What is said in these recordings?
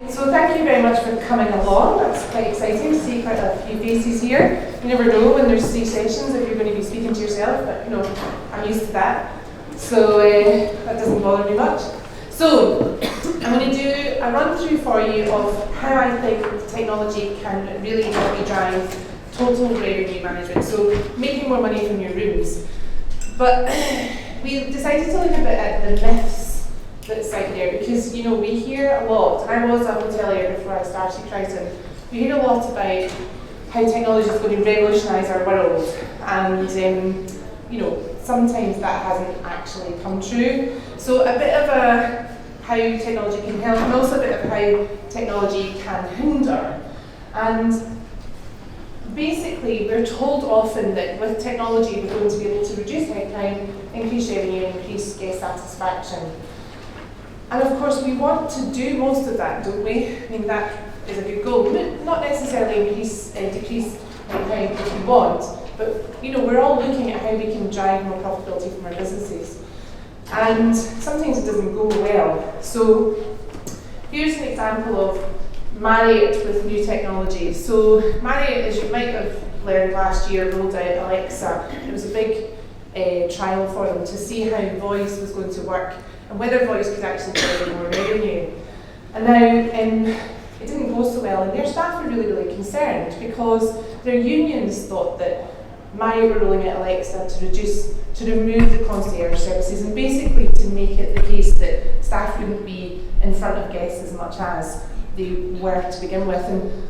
So thank you very much for coming along. That's quite exciting to see quite a few faces here. You never know when there's 3 sessions if you're going to be speaking to yourself, but you know, I'm used to that. So that doesn't bother me much. So I'm going to do a run through for you of how I think technology can really help you drive total revenue management. So making more money from your rooms. But we decided to look a bit at the myths that's out there, because you know we hear a lot. I was a hotelier before I started Criton. We hear a lot about how technology is going to revolutionise our world, and you know sometimes that hasn't actually come true. So a bit of how technology can help, and also a bit of how technology can hinder. And basically, we're told often that with technology we're going to be able to reduce headcount, increase revenue, and increase guest satisfaction. And of course, we want to do most of that, don't we? I mean, that is a good goal. Not necessarily decrease headcount if we want, but you know, we're all looking at how we can drive more profitability from our businesses. And sometimes it doesn't go well. So here's an example of Marriott with new technology. So Marriott, as you might have learned last year, rolled out Alexa. It was a big trial for them to see how voice was going to work and whether voice could actually generate more revenue. And now it didn't go so well, and their staff were really, really concerned because their unions thought that Marriott were rolling out Alexa to remove the concierge services and basically to make it the case that staff wouldn't be in front of guests as much as they were to begin with. And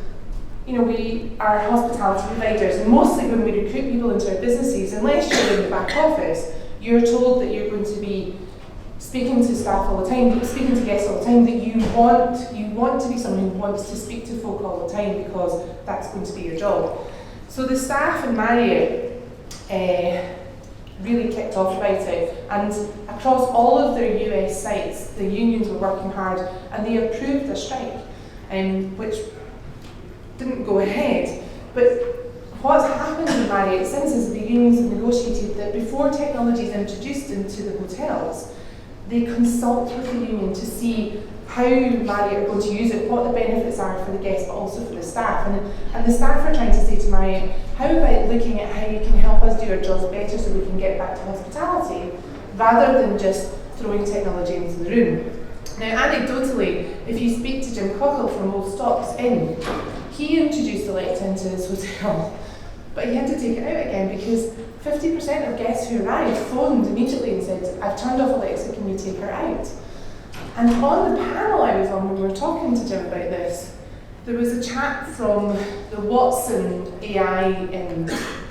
you know, we are hospitality providers, and mostly when we recruit people into our businesses, unless you're in the back office, you're told that you're going to be speaking to staff all the time, speaking to guests all the time, that you want to be someone who wants to speak to folk all the time because that's going to be your job. So the staff in Marriott really kicked off about it, and across all of their US sites, the unions were working hard, and they approved a strike, which didn't go ahead. But what's happened in Marriott since is the unions have negotiated that before technology is introduced into the hotels, they consult with the union to see how Marriott are going to use it, what the benefits are for the guests, but also for the staff. And the staff are trying to say to Marriott, how about looking at how you can help us do our jobs better so we can get back to hospitality, rather than just throwing technology into the room. Now, anecdotally, if you speak to Jim Cockle from Old Stocks Inn, he introduced Alexa into his hotel, but he had to take it out again because 50% of guests who arrived phoned immediately and said, I've turned off Alexa, can you take her out? And on the panel I was on when we were talking to Jim about this, there was a chap from the Watson AI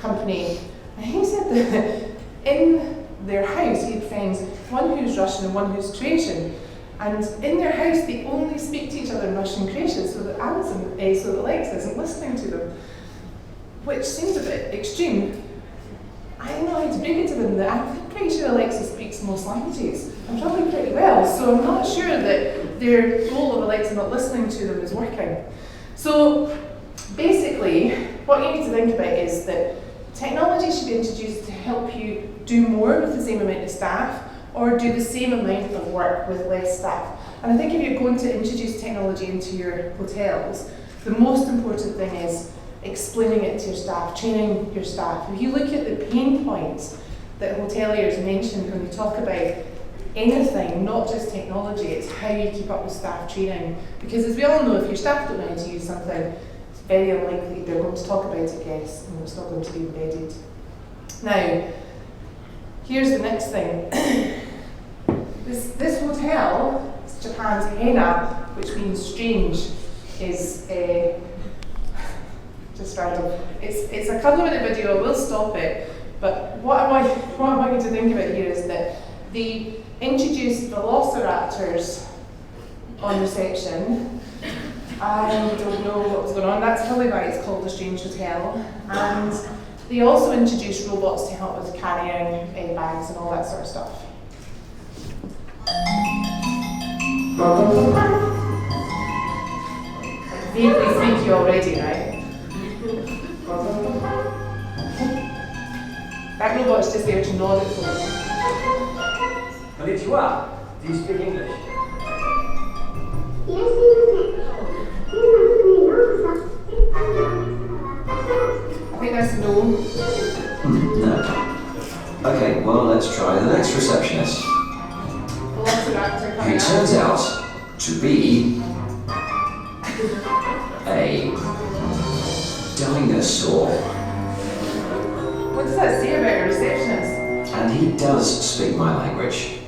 company, and he said that in their house he had friends, one who's Russian and one who's Croatian, and in their house they only speak to each other in Russian and Croatian, so that Alexa isn't listening to them, which seems a bit extreme. I don't know how to break it to them that I'm pretty sure Alexa speaks most languages, and probably pretty well, so I'm not sure that their goal of Alexa not listening to them is working. So basically, what you need to think about is that technology should be introduced to help you do more with the same amount of staff, or do the same amount of work with less staff. And I think if you're going to introduce technology into your hotels, the most important thing is explaining it to your staff, training your staff. If you look at the pain points that hoteliers mention when you talk about anything, not just technology, it's how you keep up with staff training. Because as we all know, if your staff don't know how to use something, it's very unlikely they're going to talk about it, guests, and it's not going to be embedded. Now, here's the next thing. This hotel, it's Japan's Hena, which means strange, is just random. It's a couple of minute video, I will stop it, but what I want you to think about here is that they introduced velociraptors on reception. I don't know what was going on, that's probably why it's called the Strange Hotel. And they also introduced robots to help with carrying bags and all that sort of stuff. Vaguely freaky already, right? That robot's just there to nod at folks. Konnichiwa. Do you speak English? Yes, guess no. No. Okay, well, let's try the next receptionist. Velociraptor coming Who turns out to be a dinosaur. What does that say about a receptionist? And he does speak my language.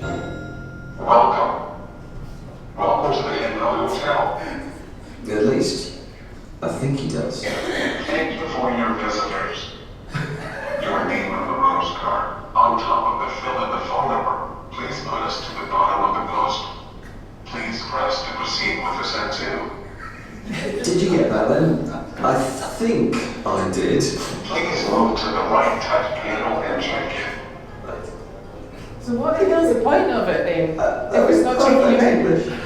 Welcome. Welcome to the Untitled Hotel. At least, I think he does. Thank you for your visitors. Your name on the postcard. On top of the fill in the phone number. Please put us to the bottom of the post. Please press to proceed with the send to. Did you get that then? I think I did. Please move to the right touch panel and check in. So what the hell's the point of it then? If it's not checking you out?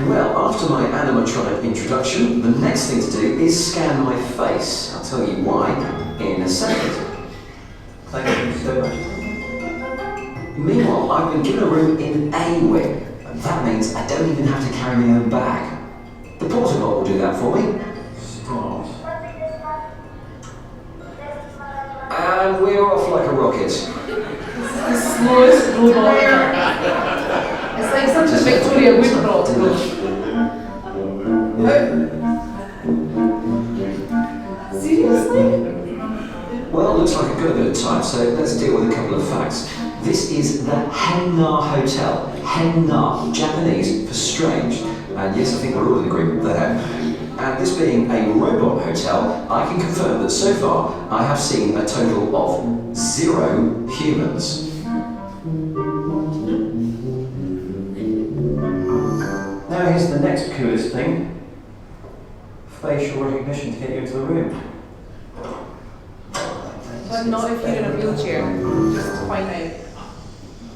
Well, after my animatronic introduction, the next thing to do is scan my face. I'll tell you why in a second. Thank you so much. Meanwhile, I've been given a room in A wing. That means I don't even have to carry my own bag. The porter bot will do that for me. Start. And we're off like a rocket. This is the slowest robot ever. It's like such a Victoria Woodbrook. Seriously? Well, looks like I've got a bit of time, so let's deal with a couple of facts. This is the Henna Hotel. Henna, Japanese for strange. And yes, I think we're all in agreement there. And this being a robot hotel, I can confirm that so far I have seen a total of 0 humans. Now here's the next coolest thing. Facial recognition to get you into the room. But not if you're in a wheelchair, just to point out.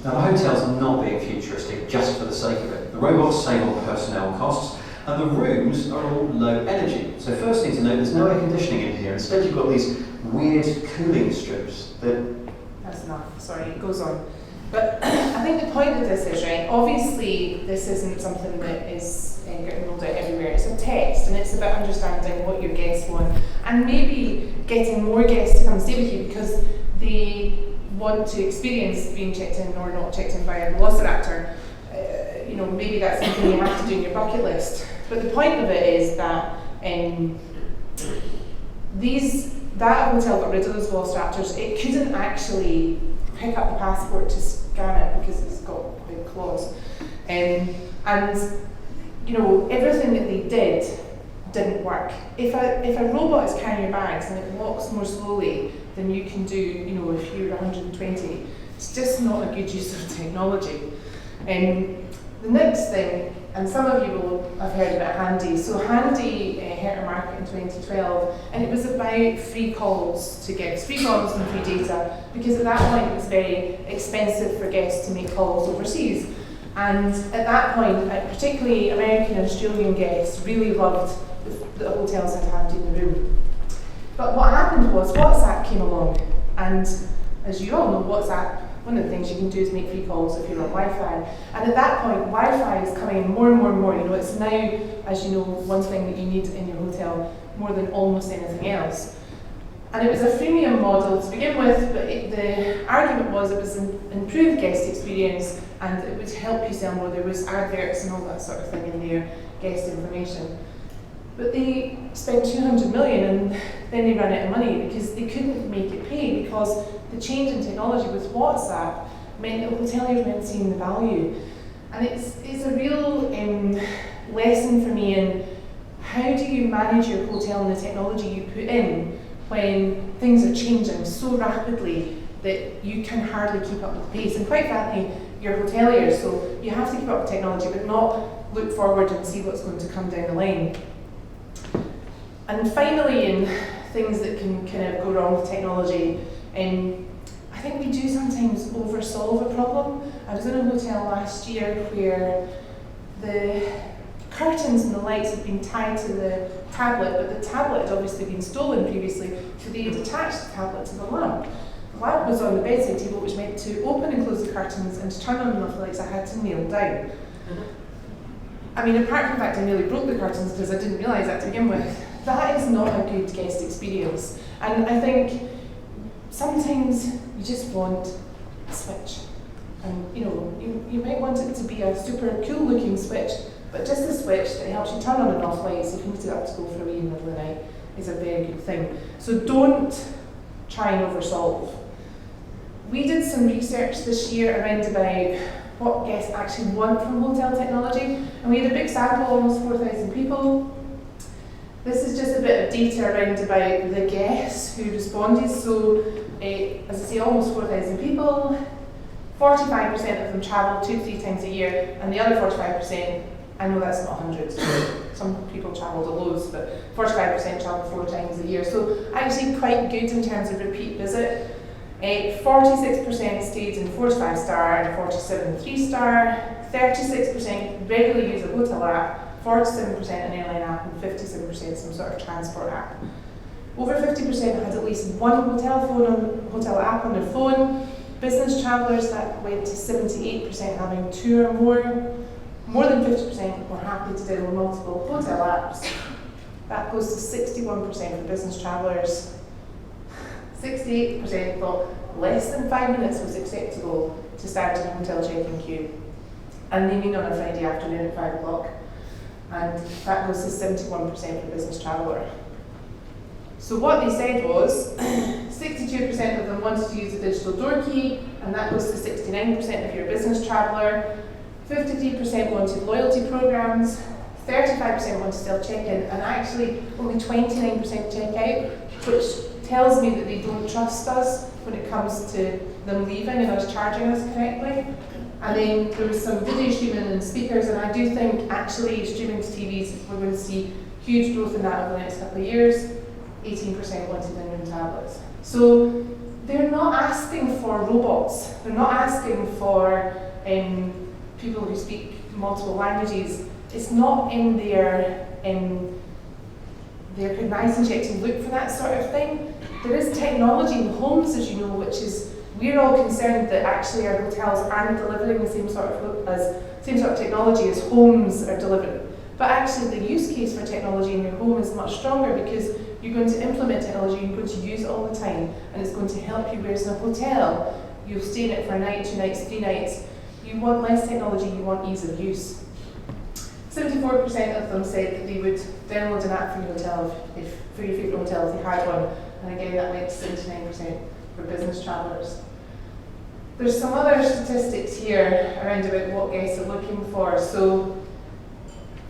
Now the hotel's not being futuristic just for the sake of it. The robots save on personnel costs, and the rooms are all low energy. So first thing to note, there's no air conditioning in here. Instead you've got these weird cooling strips that... That's enough, sorry, it goes on. But I think the point of this is, right, obviously this isn't something that is getting rolled out everywhere. It's a test, and it's about understanding what your guests want, and maybe getting more guests to come and stay with you because they want to experience being checked in or not checked in by a velociraptor. You know, maybe that's something you have to do in your bucket list. But the point of it is that that hotel got rid of those velociraptors. It couldn't actually pick up the passport to scan it because it's got big claws. And you know, everything that they didn't work. If a robot is carrying your bags and it walks more slowly than you can do, you know, if you're 120, it's just not a good use of technology. The next thing, and some of you will have heard about Handy. So Handy hit our market in 2012, and it was about free calls to guests, free calls and free data, because at that point it was very expensive for guests to make calls overseas. And at that point, particularly American and Australian guests really loved the hotels had Handy in the room. But what happened was WhatsApp came along, and as you all know, WhatsApp, one of the things you can do is make free calls if you're on Wi-Fi. And at that point, Wi-Fi is coming more and more and more. You know, it's now, as you know, one thing that you need in your hotel more than almost anything else. And it was a freemium model to begin with, but the argument was it was an improved guest experience and it would help you sell more. There was adverts and all that sort of thing in their guest information. But they spent 200 million and then they ran out of money because they couldn't make it pay because the change in technology with WhatsApp meant that hoteliers weren't seeing the value. And it's a real lesson for me in how do you manage your hotel and the technology you put in when things are changing so rapidly that you can hardly keep up with the pace. And quite frankly, you're hoteliers, so you have to keep up with technology but not look forward and see what's going to come down the line. And finally, in things that can kind of go wrong with technology, I think we do sometimes oversolve a problem. I was in a hotel last year where the curtains and the lights had been tied to the tablet, but the tablet had obviously been stolen previously, so they had attached the tablet to the lamp. The lamp was on the bedside table, which meant to open and close the curtains and to turn on and off the lights, I had to kneel down. I mean, apart from the fact I nearly broke the curtains because I didn't realise that to begin with, that is not a good guest experience. And I think sometimes you just want a switch. And you might want it to be a super cool looking switch, but just a switch that helps you turn on and off lights if you need to have to go for a wee in the middle of the night is a very good thing. So don't try and oversolve. We did some research this year around about what guests actually want from hotel technology, and we had a big sample, almost 4,000 people. This is just a bit of data around about the guests who responded. So, as I say, almost 4,000 people. 45% of them travel 2-3 times a year, and the other 45%, I know that's not 100, some people travel to loads, but 45% travel 4 times a year. So actually quite good in terms of repeat visit. 46% stayed in 4 to 5 star and 47 3-star. 36% regularly use a hotel app, 47% an airline app, and 57% some sort of transport app. Over 50% had at least one hotel app on their phone. Business travellers, that went to 78% having 2 or more. More than 50% were happy to download multiple hotel apps. That goes to 61% for business travellers. 68% thought less than 5 minutes was acceptable to start in a hotel check-in queue. And they mean on a Friday afternoon at 5 o'clock. And that goes to 71% for business traveller. So what they said was 62% of them wanted to use a digital door key, and that goes to 69% if you're a business traveller. 53% wanted loyalty programs, 35% wanted self-check-in, and actually only 29% check-out, which tells me that they don't trust us when it comes to them leaving and us charging us correctly. And then there was some video streaming and speakers, and I do think actually streaming to TVs, we're going to see huge growth in that over the next couple of years. 18% wanted in-room tablets. So they're not asking for robots. They're not asking for people who speak multiple languages. It's not in their horizon yet to look for that sort of thing. There is technology in homes, as you know, which is, we're all concerned that actually our hotels aren't delivering the same sort of technology as homes are delivering. But actually the use case for technology in your home is much stronger because you're going to implement technology, you're going to use it all the time, and it's going to help you. Whereas in a hotel, you'll stay in it for a night, 2 nights, 3 nights. You want less technology, you want ease of use. 74% of them said that they would download an app for your hotel, for your favourite hotel if they had one. And again, that went to 79% for business travellers. There's some other statistics here around about what guests are looking for. So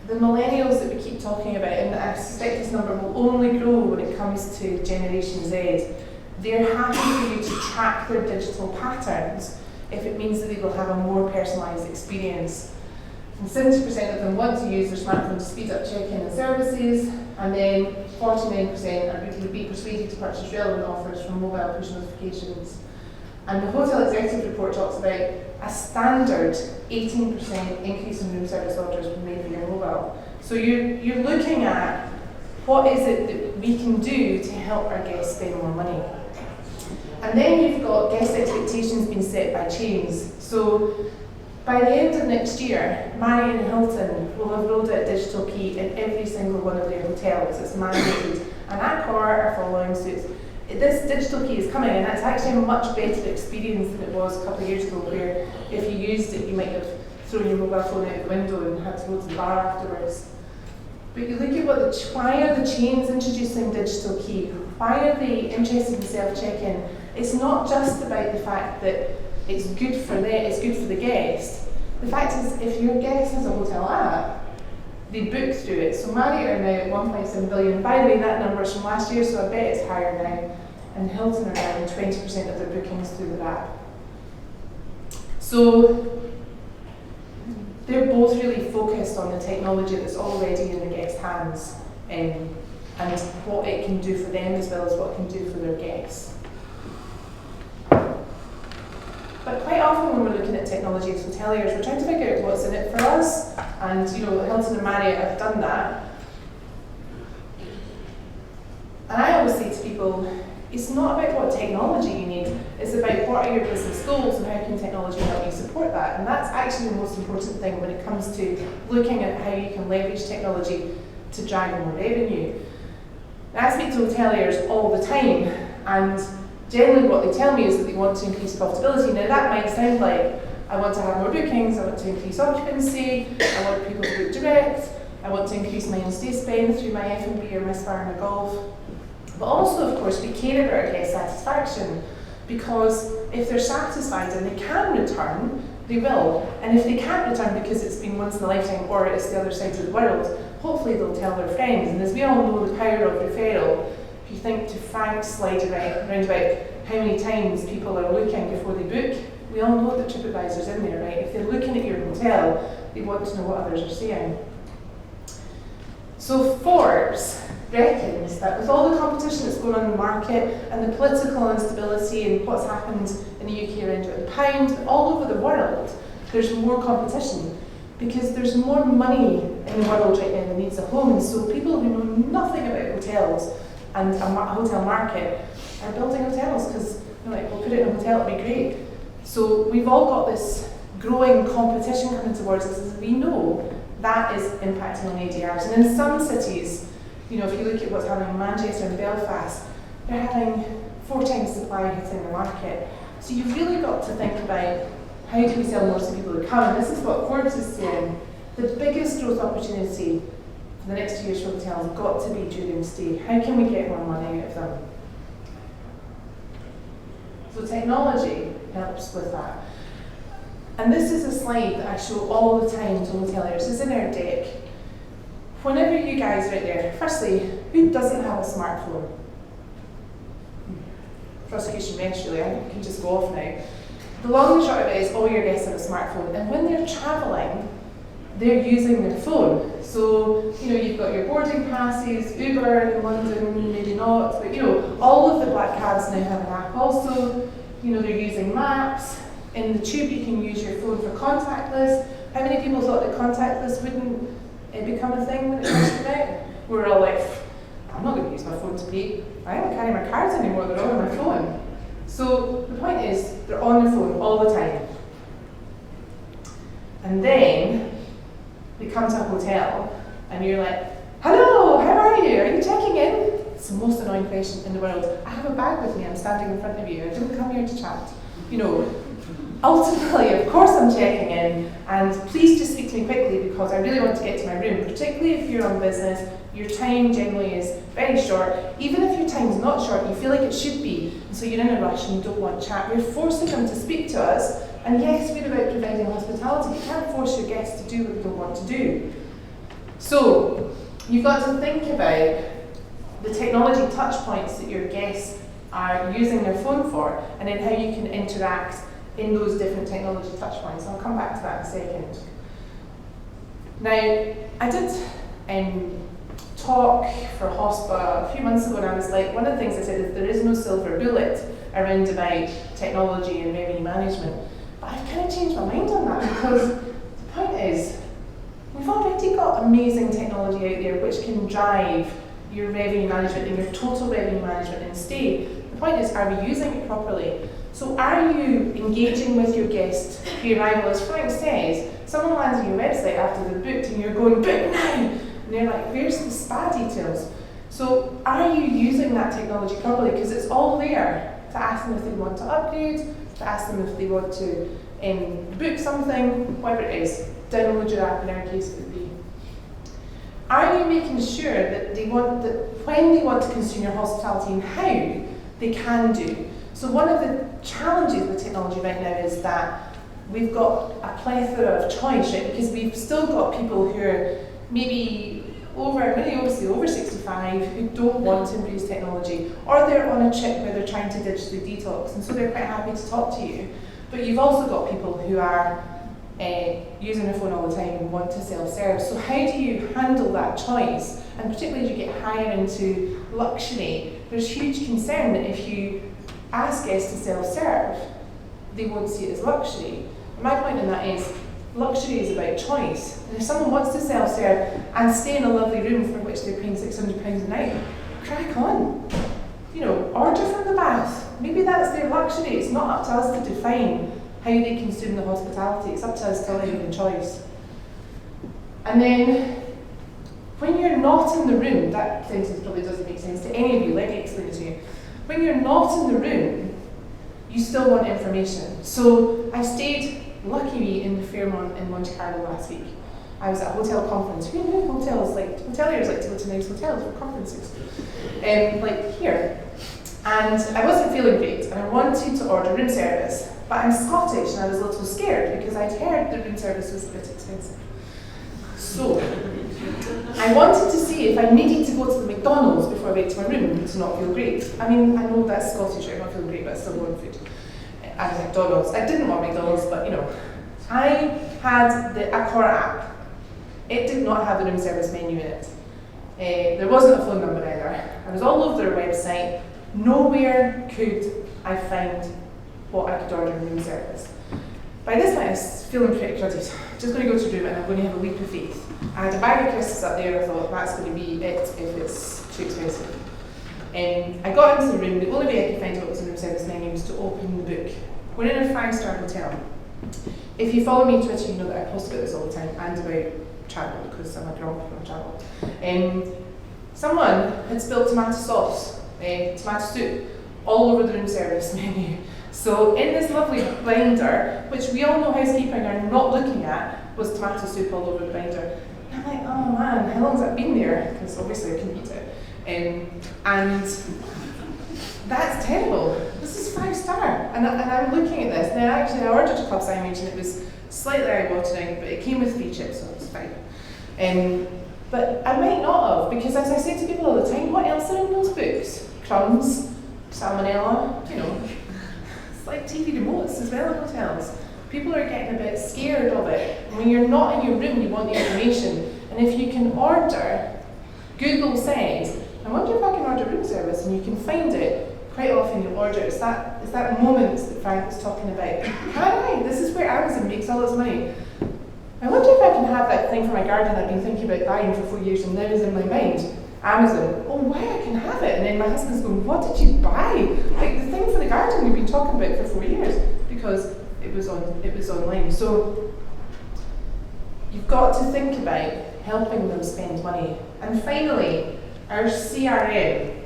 the millennials that we keep talking about, and I suspect this number will only grow when it comes to Generation Z, they're happy for you to track their digital patterns if it means that they will have a more personalised experience. And 70% of them want to use their smartphone to speed up check-in and services, and then 49% would be persuaded to purchase relevant offers from mobile push notifications. And the Hotel Executive Report talks about a standard 18% increase in room service orders per made via mobile. So you're looking at what is it that we can do to help our guests spend more money. And then you've got guest expectations being set by chains. So by the end of next year, Marriott and Hilton will have rolled out a digital key in every single one of their hotels. It's mandated. And Accor are following suit. This digital key is coming, and that's actually a much better experience than it was a couple of years ago, where if you used it, you might have thrown your mobile phone out the window and had to go to the bar afterwards. But you look at why are the chains introducing digital key? Why are they interested in self-check-in? It's not just about the fact that it's good for the guest. The fact is, if your guest has a hotel app, they book through it. So Marriott are now at 1.7 billion. By the way, that number's from last year, so I bet it's higher now. And Hilton are now 20% of their bookings through the app. So they're both really focused on the technology that's already in the guest's hands, and what it can do for them as well as what it can do for their guests. But quite often when we're looking at technology as hoteliers, we're trying to figure out what's in it for us. And Hilton and Marriott have done that. And I always say to people, it's not about what technology you need, it's about what are your business goals and how can technology help you support that. And that's actually the most important thing when it comes to looking at how you can leverage technology to drive more revenue. Now, I speak to hoteliers all the time, and generally what they tell me is that they want to increase profitability. Now, that might sound like, I want to have more bookings, I want to increase occupancy, I want people to book direct, I want to increase my in-stay spend through my F&B or my spa and my golf. But also, of course, we care about our guest satisfaction, because if they're satisfied and they can return, they will. And if they can't return because it's been once in a lifetime or it's the other side of the world, hopefully they'll tell their friends. And as we all know the power of referral, if you think to Frank's slide around about how many times people are looking before they book, we all know that TripAdvisor's in there, right? If they're looking at your hotel, they want to know what others are saying. So Forbes reckons that with all the competition that's going on in the market and the political instability and what's happened in the UK around the pound, all over the world, there's more competition because there's more money in the world right now that needs a home. And so people who know nothing about hotels and a hotel market are building hotels because they're like, we'll put it in a hotel, it'll be great. So we've all got this growing competition coming towards us, as we know that is impacting on ADRs. And in some cities, you know, if you look at what's happening in Manchester and Belfast, they're having 4 times supply hitting the market. So you've really got to think about how do we sell more to people who come. And this is what Forbes is saying. The biggest growth opportunity for the next 2 years for hotels has got to be during stay. How can we get more money out of them? So technology helps with that. And this is a slide that I show all the time to hoteliers. It's in our deck. Whenever you guys are out there, firstly, who doesn't have a smartphone? Prosecution bench, really, I can just go off now. The long and short of it is all your guests have a smartphone, and when they're travelling, they're using their phone. So, you know, you've got your boarding passes, Uber in London, maybe not, but you know, all of the black cabs now have an app also. You know, they're using maps. In the tube, you can use your phone for contactless. How many people thought that contactless wouldn't become a thing when it first came out? We were all like, I'm not going to use my phone to pay. I don't carry my cards anymore, they're all on my phone. So the point is, they're on their phone all the time. And then they come to a hotel and you're like, hello, how are you checking in? It's the most annoying question in the world. I have a bag with me, I'm standing in front of you, I didn't come here to chat. You know, ultimately, of course I'm checking in, and please just speak to me quickly because I really want to get to my room, particularly if you're on business. Your time generally is very short. Even if your time's not short, you feel like it should be, and so you're in a rush and you don't want chat. We're forcing them to speak to us, and yes, we're about providing hospitality. You can't force your guests to do what they don't want to do. So, you've got to think about the technology touch points that your guests are using their phone for, and then how you can interact in those different technology touch points. I'll come back to that in a second. Now, I did talk for HOSPA a few months ago, and I was like, one of the things I said is there is no silver bullet around about technology and revenue management. But I've kind of changed my mind on that because the point is, we've already got amazing technology out there which can drive your revenue management and your total revenue management in stay. The point is, are we using it properly? So are you engaging with your guest pre-arrival? As Frank says, someone lands on your website after they've booked and you're going, book now! And they're like, where's the spa details? So are you using that technology properly? Because it's all there to ask them if they want to upgrade, to ask them if they want to book something, whatever it is. Download your app in our case it would be. Are you making sure that when they want to consume your hospitality and how they can do? So one of the challenges with technology right now is that we've got a plethora of choice, right? Because we've still got people who are maybe obviously over 65 who don't want to embrace technology, or they're on a trip where they're trying to digitally detox, and so they're quite happy to talk to you. But you've also got people who are using their phone all the time and want to self-serve. So how do you handle that choice? And particularly as you get higher into luxury, there's huge concern that if you ask guests to self-serve, they won't see it as luxury. And my point in that is, luxury is about choice. And if someone wants to self-serve and stay in a lovely room for which they're paying £600 a night, crack on. You know, order from the bath. Maybe that's their luxury. It's not up to us to define how they consume the hospitality. It's up to us to allow them choice. And then, When you're not in the room, that sentence probably doesn't make sense to any of you, let me explain it to you. When you're not in the room, you still want information. So I stayed, luckily, in the Fairmont in Monte Carlo last week. I was at a hotel conference. Who knew hoteliers like to go to nice hotels for conferences? Like here. And I wasn't feeling great, and I wanted to order room service. But I'm Scottish, and I was a little scared because I'd heard the room service was a bit expensive. So I wanted to see if I needed to go to the McDonald's before I went to my room to not feel great. I mean, I know that's Scottish, right? I'm not feeling great, but I still want food. At McDonald's. I didn't want McDonald's, but you know. I had the Accor app. It did not have the room service menu in it. There wasn't a phone number either. I was all over their website. Nowhere could I find what I could order in room service. By this point, I was feeling pretty cruddy. Just going to go to the room and I'm going to have a leap of faith. I had a bag of crisps up there. I thought that's going to be it if it's too expensive. I got into the room. The only way I could find out what was in the room service menu was to open the book. We're in a 5-star hotel. If you follow me on Twitter, you know that I post about this all the time and about travel because I'm a girl from travel. Someone had spilled tomato sauce, tomato soup, all over the room service menu. So in this lovely binder, which we all know housekeeping are not looking at, was tomato soup all over the binder. And I'm like, oh man, how long's that been there? Because obviously I couldn't eat it. And that's terrible. This is 5-star. And I'm looking at this. Now actually I ordered a club sandwich and it was slightly eye-watering, but it came with 3 chips, so it was fine. But I might not have, because as I say to people all the time, what else are in those books? Crumbs, salmonella, you know. It's like TV remotes as well in hotels. People are getting a bit scared of it. And when you're not in your room, you want the information. And if you can order, Google says, I wonder if I can order room service, and you can find it. Quite often you'll order, it's that moment that Frank was talking about. Can I? This is where Amazon makes all its money. I wonder if I can have that thing for my garden I've been thinking about buying for 4 years and now is in my mind. Amazon, oh wow, I can have it. And then my husband's going, what did you buy? Like the thing for the garden we've been talking about for 4 years because it was online. So you've got to think about helping them spend money. And finally, our CRM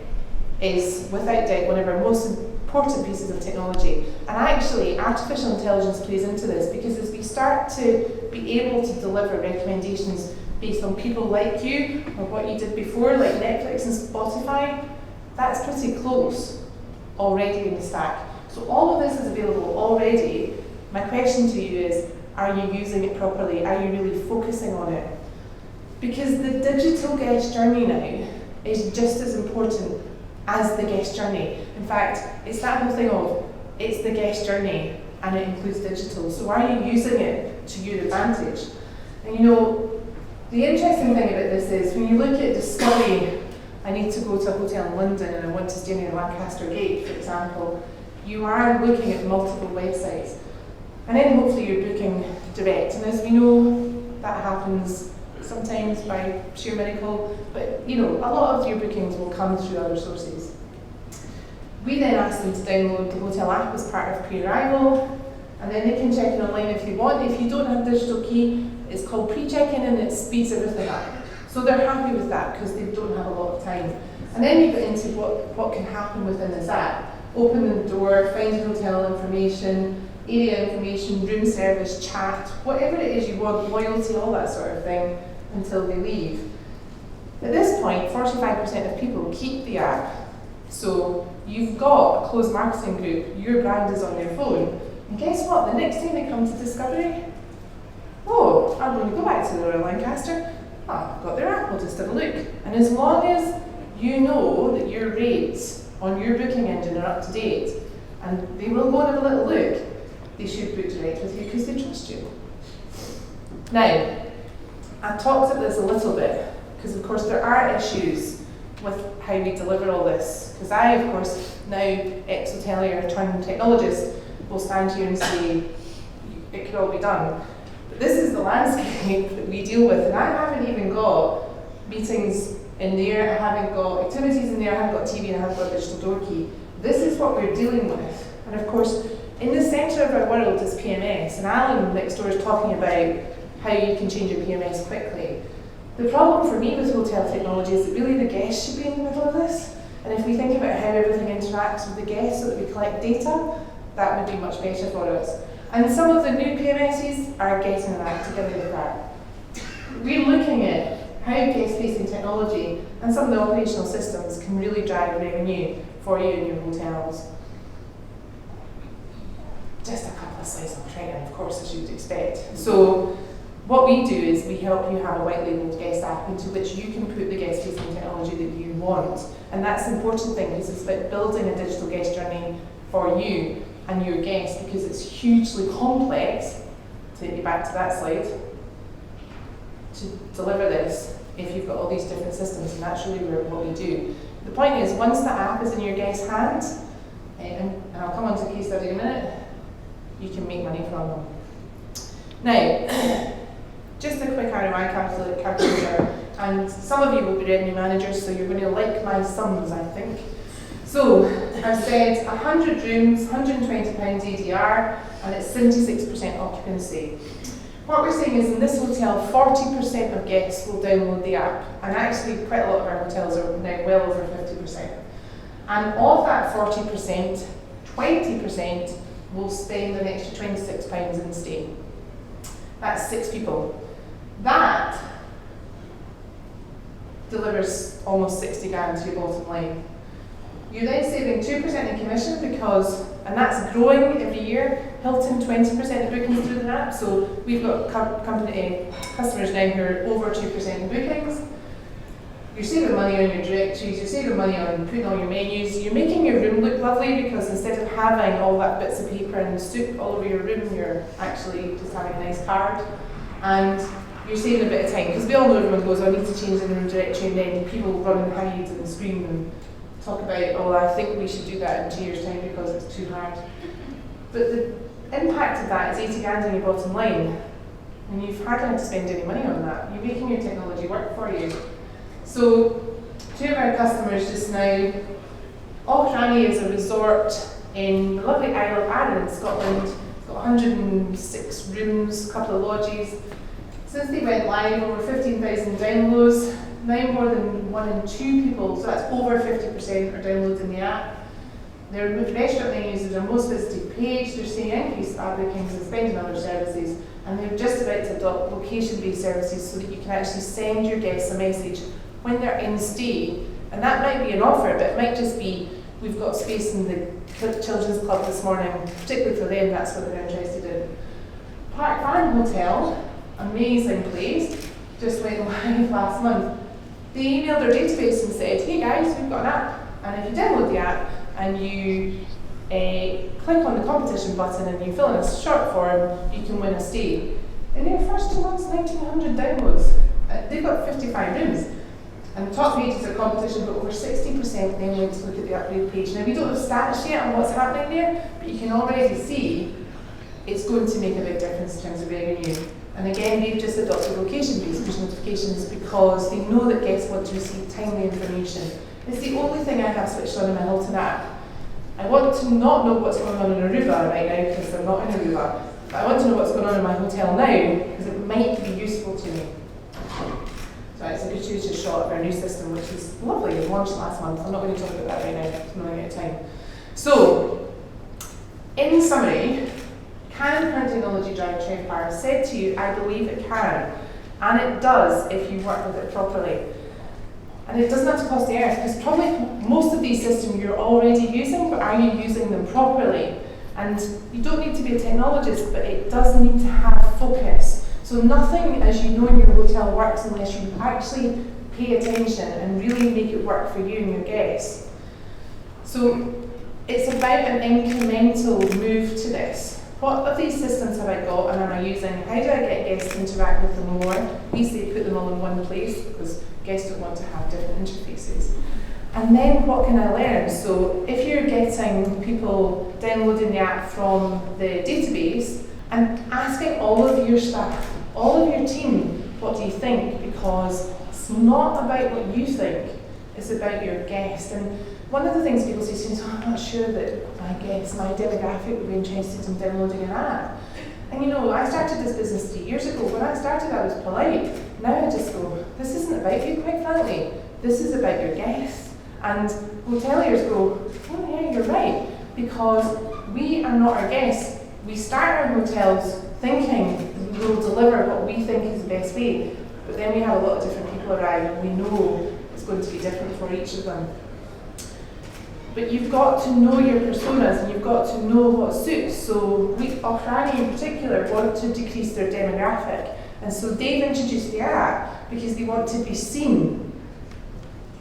is without doubt one of our most important pieces of technology. And actually, artificial intelligence plays into this because as we start to be able to deliver recommendations based on people like you or what you did before, like Netflix and Spotify, that's pretty close already in the stack. So all of this is available already. My question to you is, are you using it properly? Are you really focusing on it? Because the digital guest journey now is just as important as the guest journey. In fact, it's that whole thing of, it's the guest journey and it includes digital. So are you using it to your advantage? And you know, the interesting thing about this is when you look at discovery, I need to go to a hotel in London and I want to stay near Lancaster Gate, for example, you are looking at multiple websites. And then hopefully you're booking direct. And as we know, that happens sometimes by sheer miracle, but you know, a lot of your bookings will come through other sources. We then ask them to download the hotel app as part of pre-arrival, and then they can check in online if they want. If you don't have digital key, it's called pre-check-in and it speeds everything up. So they're happy with that because they don't have a lot of time. And then you get into what can happen within this app. Open the door, find hotel information, area information, room service, chat, whatever it is you want, loyalty, all that sort of thing, until they leave. At this point, 45% of people keep the app. So you've got a closed marketing group, your brand is on their phone, and guess what? The next time they come to Discovery, oh, I'm going to go back to the Royal Lancaster, I've got their app, I'll just have a look. And as long as you know that your rates on your booking engine are up to date, and they will go and have a little look, they should book direct with you because they trust you. Now, I talked about this a little bit, because of course there are issues with how we deliver all this. Because I, of course, now ex-hotelier turned technologist, will stand here and say, it could all be done. But this is the landscape that we deal with, and I haven't even got meetings in there, I haven't got activities in there, I haven't got TV, and I haven't got digital door key. This is what we're dealing with. And of course, in the centre of our world is PMS, and Alan next door is talking about how you can change your PMS quickly. The problem for me with hotel technology is that really the guest should be in the middle of this. And if we think about how everything interacts with the guest so that we collect data, that would be much better for us. And some of the new PMSs are getting that together with that. We're looking at how guest-facing technology and some of the operational systems can really drive revenue for you in your hotels. Just a couple of slides on Criton, of course, as you would expect. So what we do is we help you have a white labeled guest app into which you can put the guest-facing technology that you want. And that's the important thing, because it's about building a digital guest journey for you and your guests, because it's hugely complex, take you back to that slide, to deliver this if you've got all these different systems, and that's really what we do. The point is, once the app is in your guest's hands, and I'll come on to case study in a minute, you can make money from them. Now, just a quick ROI calculator, and some of you will be revenue managers, so you're going to like my sums, I think. So, I've said 100 rooms, £120 ADR, and it's 76% occupancy. What we're saying is in this hotel, 40% of guests will download the app, and actually quite a lot of our hotels are now well over 50%. And of that 40%, 20% will spend an extra £26 in stay. That's 6 people. That delivers almost 60 grand to your bottom line. You're then saving 2% in commission because, and that's growing every year. Hilton, 20% of bookings through the app. So we've got customers now who are over 2% in bookings. You're saving money on your directories, you're saving money on putting all your menus, you're making your room look lovely because instead of having all that bits of paper and soup all over your room, you're actually just having a nice card. And you're saving a bit of time, because we all know everyone goes, I need to change the room directory, and then people run and hide and scream and talk about, oh, I think we should do that in 2 years' time because it's too hard. But the impact of that is 80 grand on your bottom line, and you've hardly had to spend any money on that. You're making your technology work for you. So, 2 of our customers just now, Auchrani is a resort in the lovely Isle of Arran in Scotland. It's got 106 rooms, a couple of lodges. Since they went live, over 15,000 downloads. Now more than 1 in 2 people, so that's over 50% are downloading the app. Their restaurant menus are their most visited page. They're seeing increased app bookings and spending on other services. And they're just about to adopt location-based services so that you can actually send your guests a message when they're in stay. And that might be an offer, but it might just be, we've got space in the children's club this morning, particularly for them, that's what they're interested in. Park Farm Hotel, amazing place, just went live last month. They emailed their database and said, hey guys, we've got an app. And if you download the app and you click on the competition button and you fill in a short form, you can win a stay. In their first 2 months, 1,900 downloads. They've got 55 rooms. And the top page is a competition, but over 60% then went to look at the upgrade page. Now we don't have stats yet on what's happening there, but you can already see it's going to make a big difference in terms of revenue. And again, they've just adopted location-based push notifications because they know that guests want to receive timely information. It's the only thing I have switched on in my Hilton app. I want to not know what's going on in Aruba right now because I'm not in Aruba. But I want to know what's going on in my hotel now because it might be useful to me. So it's a gratuitous shot of our new system, which is lovely. It launched last month. I'm not going to talk about that right now. I'm running out of time. So, in summary, can current technology drive trade power? I said to you, I believe it can. And it does if you work with it properly. And it doesn't have to cost the earth, because probably most of these systems you're already using, but are you using them properly? And you don't need to be a technologist, but it does need to have focus. So nothing, as you know in your hotel, works unless you actually pay attention and really make it work for you and your guests. So it's about an incremental move to this. What of these systems have I got and am I using? How do I get guests to interact with them more? We say put them all in one place because guests don't want to have different interfaces. And then what can I learn? So if you're getting people downloading the app from the database and asking all of your staff, all of your team, what do you think? Because it's not about what you think, it's about your guest. And one of the things people say to me is, I'm not sure that my guests, my demographic would be interested in downloading an app. And you know, I started this business 3 years ago. When I started, I was polite. now I just go, this isn't about you, quite frankly. This is about your guests. And hoteliers go, oh yeah, you're right, because we are not our guests. We start our hotels thinking we'll deliver what we think is the best way, but then we have a lot of different people arrive and we know it's going to be different for each of them. But you've got to know your personas and you've got to know what suits. So we, Austrani in particular, want to decrease their demographic. And so they've introduced the app because they want to be seen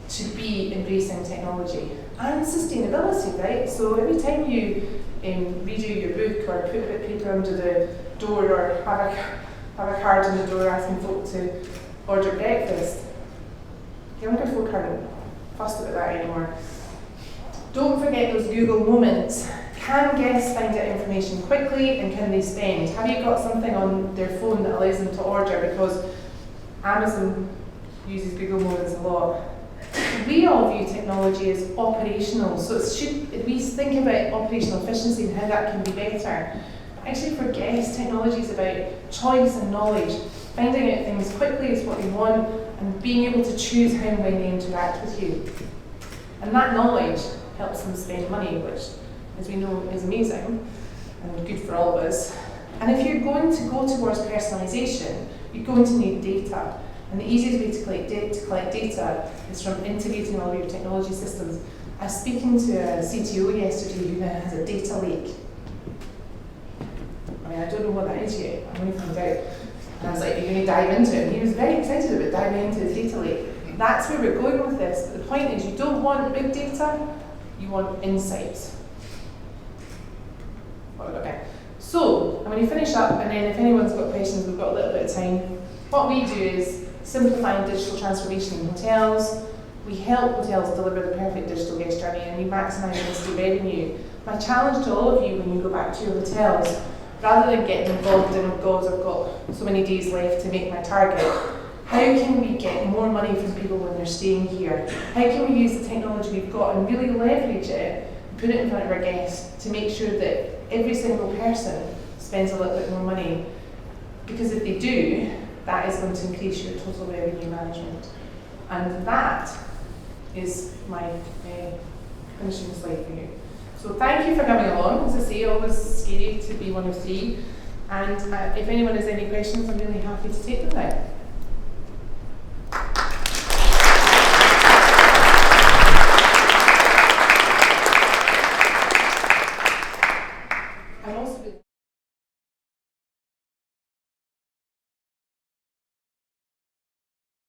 to be embracing technology and sustainability, right? So every time you redo your book or put a bit of paper under the door or have a card on the door asking folk to order breakfast, younger folk aren't fussed about that anymore. Don't forget those Google moments. Can guests find out information quickly and can they spend? Have you got something on their phone that allows them to order? Because Amazon uses Google moments a lot. We all view technology as operational, so we think about operational efficiency and how that can be better. Actually, for guests, technology is about choice and knowledge. Finding out things quickly is what they want, and being able to choose how and when they interact with you. And that knowledge helps them spend money, which, as we know, is amazing and good for all of us. And if you're going to go towards personalisation, you're going to need data. And the easiest way to collect data is from integrating all of your technology systems. I was speaking to a CTO yesterday who now has a data lake. I mean, I don't know what that is yet. I'm going to find out. And I was like, are you going to dive into it? And he was very excited about diving into his data lake. That's where we're going with this. But the point is, you don't want big data, you want insights. Okay. So, I'm going to finish up, and then if anyone's got questions, we've got a little bit of time. What we do is simplifying digital transformation in hotels. We help hotels deliver the perfect digital guest journey, and we maximise in-state revenue. My challenge to all of you when you go back to your hotels, rather than getting involved in, oh God, I've got so many days left to make my target, how can we get more money from people when they're staying here? How can we use the technology we've got and really leverage it and put it in front of our guests to make sure that every single person spends a little bit more money? Because if they do, that is going to increase your total revenue management. And that is my finishing slide for you. So thank you for coming along. As I say, always scary to be one of three. And if anyone has any questions, I'm really happy to take them now.